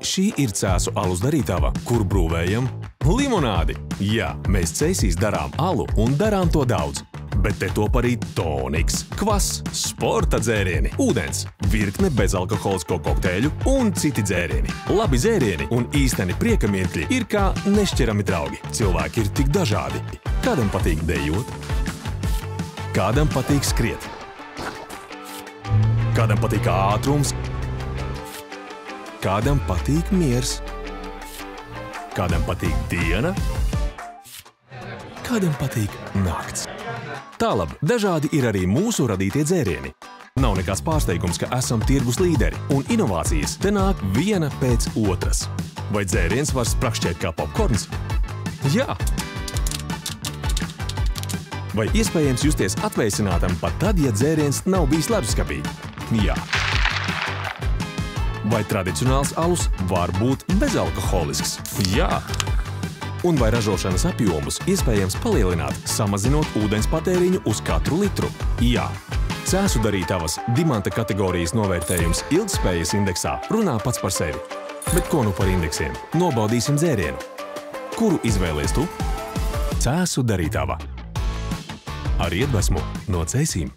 Šī ir Cēsu alus darītava, kur brūvējam limonādi. Jā, mēs Cēsīs darām alu un darām to daudz. Bet te top arī toniks, kvass, sporta dzērieni, ūdens, virkne bezalkoholisko kokteļu un citi dzērieni. Labi dzērieni un īsteni prieka mirkļi ir kā nešķirami draugi. Cilvēki ir tik dažādi. Kādam patīk dejot, kādam patīk skriet, kādam patīk ātrums, kādam patīk miers, kādam patīk diena, kādam patīk nakts. Tālāk, dažādi ir arī mūsu radītie dzērieni. Nav nekāds pārsteigums, ka esam tirgus līderi, un inovācijas te nāk viena pēc otras. Vai dzēriens var sprakšķēt kā popkorns? Jā! Vai iespējams justies atvēsinātam pat tad, ja dzēriens nav bijis ledusskapī? Jā! Vai tradicionāls alus var būt bezalkoholisks? Jā! Un vai ražošanas apjomus iespējams palielināt, samazinot ūdens patēriņu uz katru litru? Jā! Cēsu darītavas dimanta kategorijas novērtējums ilgtspējas indeksā runā pats par sevi. Bet ko nu par indeksiem? Nobaudīsim dzērienu. Kuru izvēlies tu? Cēsu darītava. Ar iedvesmu no Cēsīm.